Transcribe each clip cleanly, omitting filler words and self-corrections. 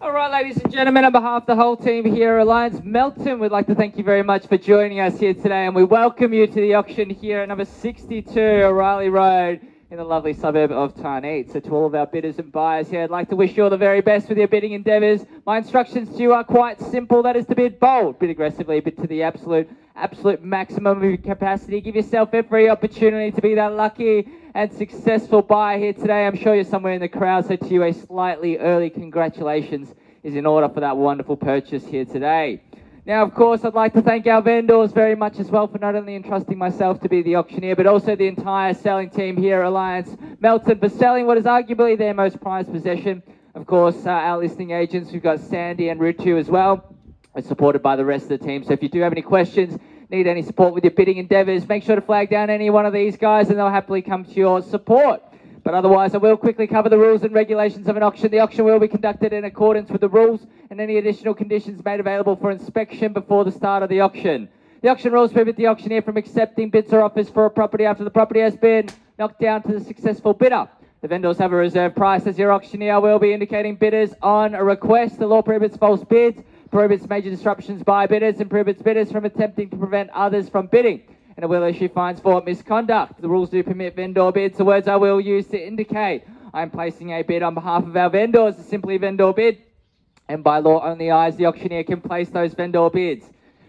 All right, ladies and gentlemen, on behalf of the whole team here at Reliance Melton, we'd like to thank you very much for joining us here today, and we welcome you to the auction here at number 62 Oreilly Road in the lovely suburb of Tarneit. So to all of our bidders and buyers here, I'd like to wish you all the very best with your bidding endeavours. My instructions to you are quite simple. That is to bid bold, bid aggressively, bid to the absolute maximum of your capacity. Give yourself every opportunity to be that lucky and successful buyer here today. I'm sure you're somewhere in the crowd, so to you a slightly early congratulations is in order for that wonderful purchase here today. Now, of course, I'd like to thank our vendors very much as well for not only entrusting myself to be the auctioneer, but also the entire selling team here at Reliance Melton for selling what is arguably their most prized possession. Of course, our listing agents, we've got Sandy and Rutu as well, are supported by the rest of the team. So if you do have any questions, need any support with your bidding endeavours, make sure to flag down any one of these guys and they'll happily come to your support. But otherwise, I will quickly cover the rules and regulations of an auction. The auction will be conducted in accordance with the rules and any additional conditions made available for inspection before the start of the auction. The auction rules prohibit the auctioneer from accepting bids or offers for a property after the property has been knocked down to the successful bidder. The vendors have a reserve price. As your auctioneer, I will be indicating bidders on a request. The law prohibits false bids, prohibits major disruptions by bidders, and prohibits bidders from attempting to prevent others from bidding. And it will issue fines for misconduct. The rules do permit vendor bids. The words I will use to indicate I'm placing a bid on behalf of our vendors is simply vendor bid. And by law, only I, as the auctioneer, can place those vendor bids.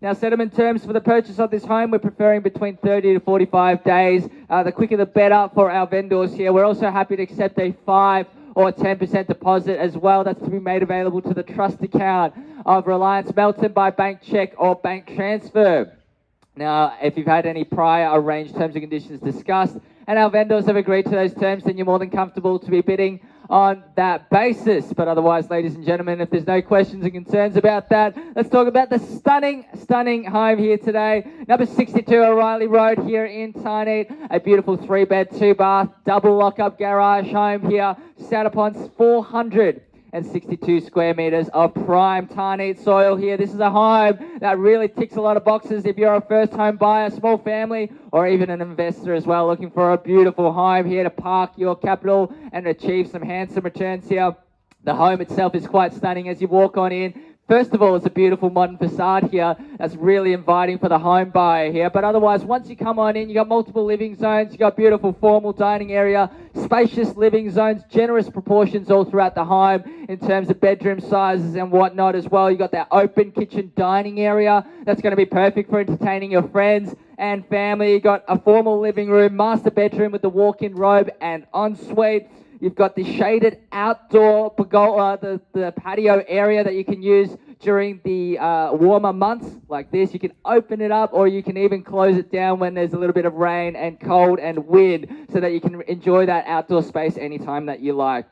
Now, settlement terms for the purchase of this home, we're preferring between 30 to 45 days. The quicker the better for our vendors here. We're also happy to accept a 5 or 10% deposit as well. That's to be made available to the trust account of Reliance Melton by bank check or bank transfer. Now, if you've had any prior arranged terms and conditions discussed and our vendors have agreed to those terms, then you're more than comfortable to be bidding on that basis. But otherwise, ladies and gentlemen, if there's no questions and concerns about that, let's talk about the stunning home here today. Number 62 Oreilly Road here in Tarneit. A beautiful 3-bed, 2-bath, double lock-up garage home here. Sat upon 462 square meters of prime Tarneit soil here. This is a home that really ticks a lot of boxes if you're a first home buyer, small family, or even an investor as well, looking for a beautiful home here to park your capital and achieve some handsome returns here. The home itself is quite stunning as you walk on in. First of all, it's a beautiful modern facade here that's really inviting for the home buyer here. But otherwise, once you come on in, you got multiple living zones, you got beautiful formal dining area, spacious living zones, generous proportions all throughout the home in terms of bedroom sizes and whatnot as well. You got that open kitchen dining area that's going to be perfect for entertaining your friends and family. You got a formal living room, master bedroom with the walk-in robe and ensuite. You've got the shaded outdoor pergola, the patio area that you can use during the warmer months like this. You can open it up or you can even close it down when there's a little bit of rain and cold and wind so that you can enjoy that outdoor space anytime that you like.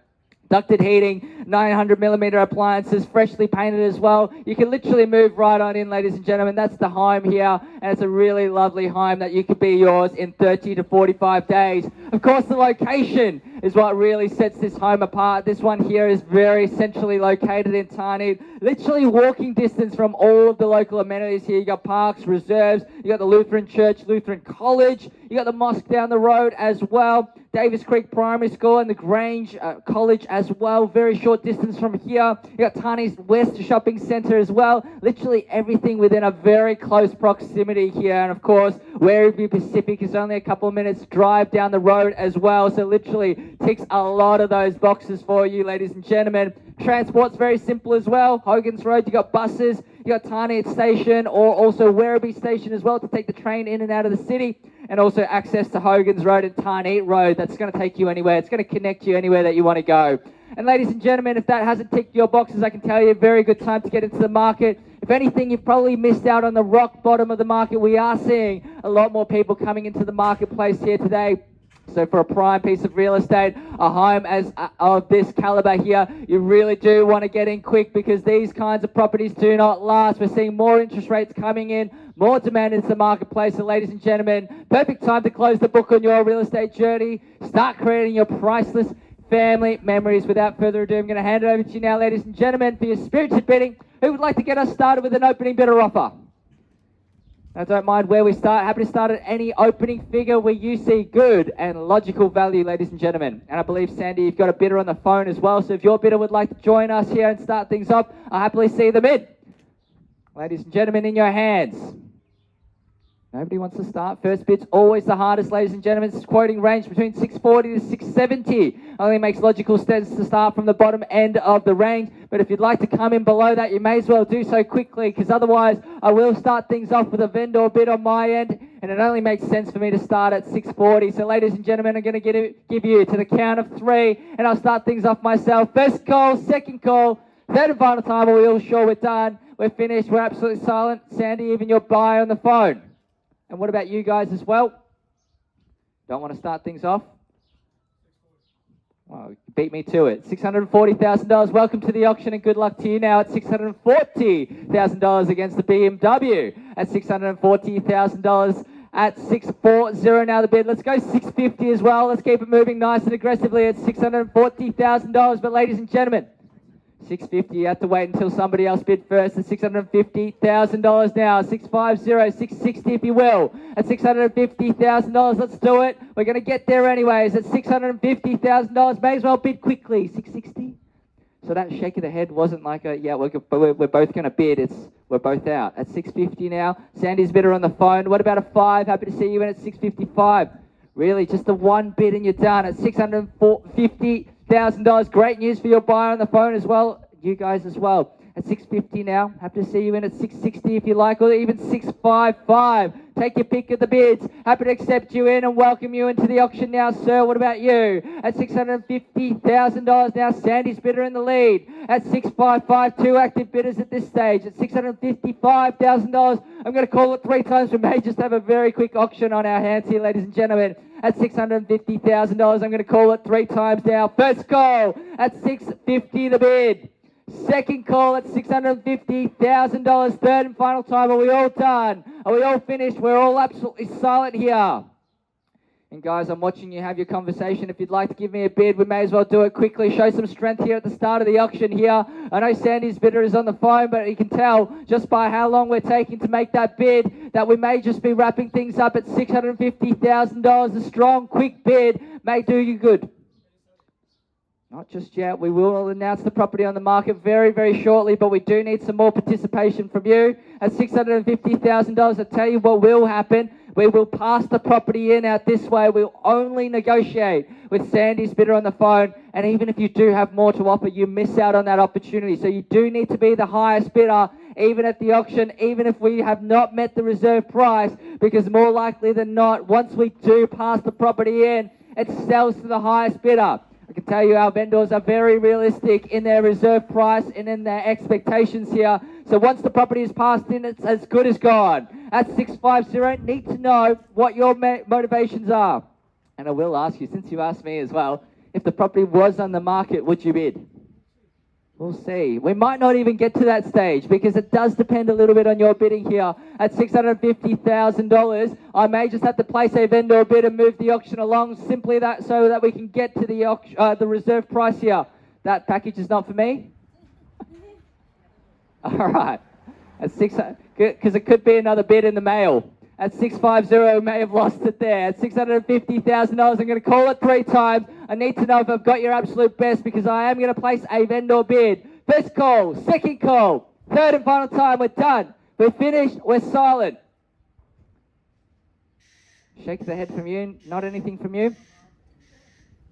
Ducted heating, 900mm appliances, freshly painted as well. You can literally move right on in, ladies and gentlemen. That's the home here, and it's a really lovely home that you could be yours in 30 to 45 days. Of course, the location is what really sets this home apart. This one here is very centrally located in Tarneit, literally walking distance from all of the local amenities here. You got parks, reserves, you got the Lutheran Church, Lutheran College, you got the mosque down the road as well, Davis Creek Primary School and the Grange College as well, very short distance from here. You got Tarneit West Shopping Centre as well, literally everything within a very close proximity here. And of course, Werribee Pacific is only a couple of minutes drive down the road as well, so literally ticks a lot of those boxes for you, ladies and gentlemen. Transport's very simple as well. Hogan's Road, you got buses, you got Tarneit Station or also Werribee Station as well to take the train in and out of the city, and also access to Hogan's Road and Tarneit Road. That's going to take you anywhere. It's going to connect you anywhere that you want to go. And ladies and gentlemen, if that hasn't ticked your boxes, I can tell you a very good time to get into the market. If anything, you've probably missed out on the rock bottom of the market. We are seeing a lot more people coming into the marketplace here today. So for a prime piece of real estate, a home of this caliber here, you really do want to get in quick because these kinds of properties do not last. We're seeing more interest rates coming in, more demand into the marketplace. So ladies and gentlemen, perfect time to close the book on your real estate journey. Start creating your priceless family memories. Without further ado, I'm going to hand it over to you now, ladies and gentlemen, for your spirited bidding. Who would like to get us started with an opening bidder offer? I don't mind where we start. Happy to start at any opening figure where you see good and logical value, ladies and gentlemen. And I believe, Sandy, you've got a bidder on the phone as well. So if your bidder would like to join us here and start things off, I'll happily see them in. Ladies and gentlemen, in your hands. Nobody wants to start. First bid's always the hardest, ladies and gentlemen. It's quoting range between 640 to 670. Only makes logical sense to start from the bottom end of the range. But if you'd like to come in below that, you may as well do so quickly, because otherwise I will start things off with a vendor bid on my end, and it only makes sense for me to start at 640. So ladies and gentlemen, I'm going to give you to the count of 3, and I'll start things off myself. First call, second call, third and final time. Are we all sure we're done? We're finished. We're absolutely silent. Sandy, even your buyer on the phone. And what about you guys as well? Don't want to start things off? Well, beat me to it. $640,000. Welcome to the auction and good luck to you now at $640,000 against the BMW at $640,000 at 640 now the bid. Let's go 650 as well. Let's keep it moving nice and aggressively at $640,000. But ladies and gentlemen, 650, you have to wait until somebody else bid first at $650,000 now. 650, 660 if you will. At $650,000, let's do it. We're going to get there anyways. At $650,000, may as well bid quickly. 660. So that shake of the head wasn't like a, yeah, we're both going to bid. We're both out. At 650 now. Sandy's bidder on the phone. What about a 5? Happy to see you in at 655. Really, just the one bid and you're done at $650,000. Great news for your buyer on the phone as well. You guys as well. At 650 now. Happy to see you in at 660 if you like, or even 655. Take your pick of the bids. Happy to accept you in and welcome you into the auction now, sir. What about you? At $650,000 now. Sandy's bidder in the lead. At 655, 2 active bidders at this stage. At $655,000, I'm going to call it 3 times. We may just have a very quick auction on our hands here, ladies and gentlemen. At $650,000, I'm going to call it 3 times now. First call at $650 the bid. Second call at $650,000. Third and final time. Are we all done? Are we all finished? We're all absolutely silent here. And guys, I'm watching you have your conversation. If you'd like to give me a bid, we may as well do it quickly. Show some strength here at the start of the auction here. I know Sandy's bidder is on the phone, but you can tell just by how long we're taking to make that bid that we may just be wrapping things up at $650,000. A strong, quick bid may do you good. Not just yet. We will announce the property on the market very, very shortly, but we do need some more participation from you. At $650,000, I tell you what will happen. We will pass the property in out this way. We'll only negotiate with Sandy's bidder on the phone. And even if you do have more to offer, you miss out on that opportunity. So you do need to be the highest bidder, even at the auction, even if we have not met the reserve price, because more likely than not, once we do pass the property in, it sells to the highest bidder. I can tell you our vendors are very realistic in their reserve price and in their expectations here. So once the property is passed in, it's as good as gone. At 650, need to know what your motivations are. And I will ask you, since you asked me as well, if the property was on the market, would you bid? We'll see. We might not even get to that stage because it does depend a little bit on your bidding here. At $650,000, I may just have to place a vendor bid and move the auction along simply that so that we can get to the reserve price here. That package is not for me? All right. At because it could be another bid in the mail. At 650, may have lost it there. At $650,000, I'm going to call it 3 times. I need to know if I've got your absolute best because I am going to place a vendor bid. First call, second call, third and final time. We're done. We're finished. We're silent. Shake the head from you. Not anything from you?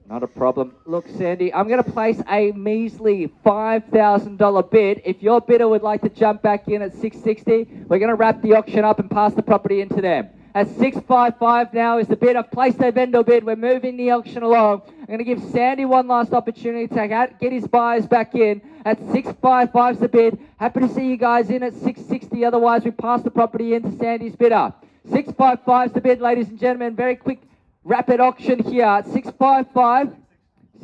Not a problem. Look, Sandy, I'm going to place a measly $5,000 bid. If your bidder would like to jump back in at 660, we're going to wrap the auction up and pass the property into them. At 655 now is the bid. I've placed a vendor bid. We're moving the auction along. I'm going to give Sandy one last opportunity to get his buyers back in. At 655 is the bid. Happy to see you guys in at 660. Otherwise, we pass the property into Sandy's bidder. 655 is the bid, ladies and gentlemen. Very quick rapid auction here at 655,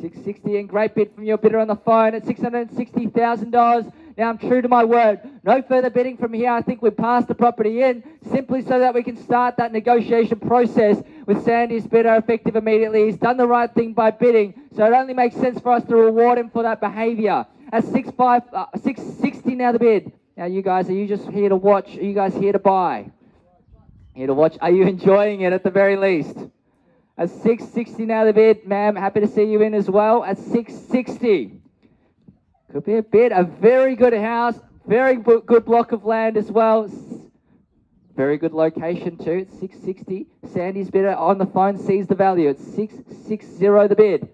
660, and great bid from your bidder on the phone at $660,000. Now I'm true to my word. No further bidding from here. I think we passed the property in simply so that we can start that negotiation process with Sandy's bidder effective immediately. He's done the right thing by bidding, so it only makes sense for us to reward him for that behavior. At 660 now the bid. Now you guys, are you just here to watch? Are you guys here to buy? Here to watch. Are you enjoying it at the very least? At 660 now the bid. Ma'am, happy to see you in as well. At 660. Could be a bid. A very good house. Very good block of land as well. Very good location too. It's 660. Sandy's bidder on the phone sees the value. It's 660 the bid.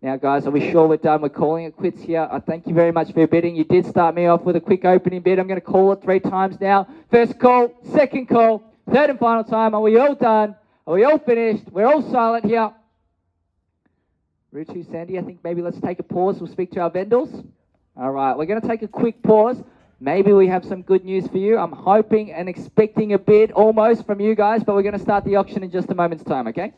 Now, guys, are we sure we're done? We're calling it quits here. I thank you very much for your bidding. You did start me off with a quick opening bid. I'm going to call it 3 times now. First call, second call, third and final time. Are we all done? Are we all finished? We're all silent here. Rutu, Sandy, I think maybe let's take a pause. We'll speak to our vendors. All right, we're going to take a quick pause. Maybe we have some good news for you. I'm hoping and expecting a bid almost from you guys, but we're going to start the auction in just a moment's time, okay?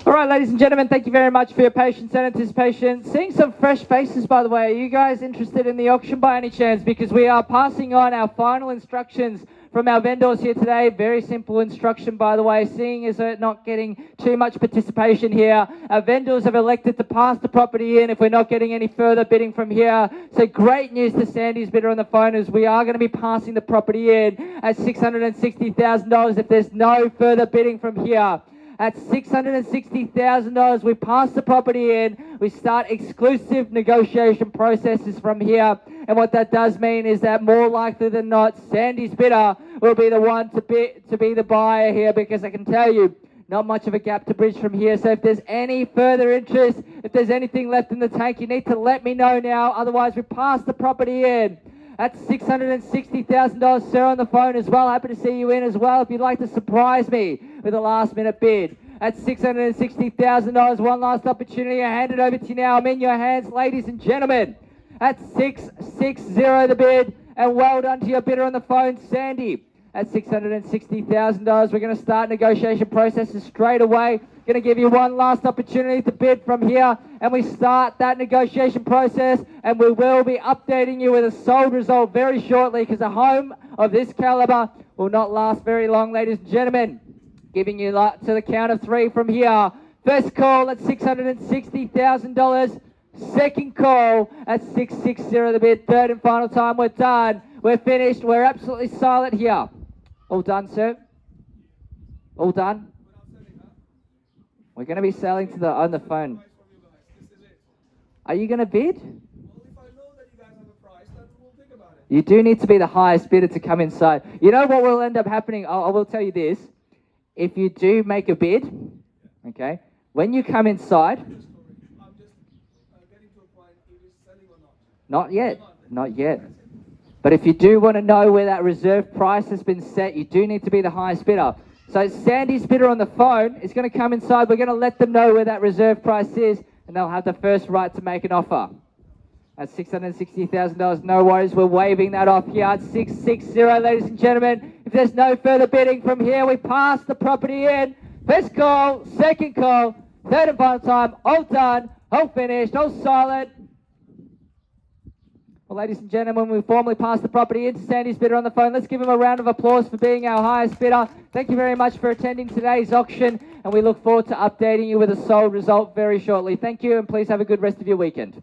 All right, ladies and gentlemen, thank you very much for your patience and anticipation. Seeing some fresh faces, by the way. Are you guys interested in the auction by any chance? Because we are passing on our final instructions from our vendors here today. Very simple instruction, by the way, seeing as we're not getting too much participation here. Our vendors have elected to pass the property in if we're not getting any further bidding from here. So great news to Sandy's bidder on the phone is we are going to be passing the property in at $660,000 if there's no further bidding from here. At $660,000, we pass the property in. We start exclusive negotiation processes from here. And what that does mean is that more likely than not, Sandy's bidder will be the one to be the buyer here, because I can tell you, not much of a gap to bridge from here. So if there's any further interest, if there's anything left in the tank, you need to let me know now. Otherwise, we pass the property in. That's $660,000, sir, on the phone as well. Happy to see you in as well. If you'd like to surprise me with a last-minute bid. At $660,000, one last opportunity. I hand it over to you now. I'm in your hands, ladies and gentlemen. At $660 the bid, and well done to your bidder on the phone, Sandy. At $660,000, we're going to start negotiation processes straight away. Going to give you one last opportunity to bid from here, and we start that negotiation process, and we will be updating you with a sold result very shortly, because a home of this caliber will not last very long, ladies and gentlemen. Giving you to the count of 3 from here. First call at $660,000. Second call at $660 the bid. Third and final time. We're done. We're finished. We're absolutely silent here. All done, sir? All done? We're going to be selling to on the phone. Are you going to bid? Well, if I know that you guys have a price, then we'll think about it. You do need to be the highest bidder to come inside. You know what will end up happening? I will tell you this. If you do make a bid, okay, when you come inside... I'm just getting to a point, if it's selling or not. Not yet. Not yet. But if you do want to know where that reserve price has been set, you do need to be the highest bidder. So Sandy's bidder on the phone is going to come inside. We're going to let them know where that reserve price is, and they'll have the first right to make an offer. At $660,000, no worries. We're waiving that off here at $660, ladies and gentlemen. If there's no further bidding from here, we pass the property in. First call, second call, third and final time. All done, all finished, all silent. Well, ladies and gentlemen, we formally pass the property into Sandy's bidder on the phone. Let's give him a round of applause for being our highest bidder. Thank you very much for attending today's auction, and we look forward to updating you with a sold result very shortly. Thank you, and please have a good rest of your weekend.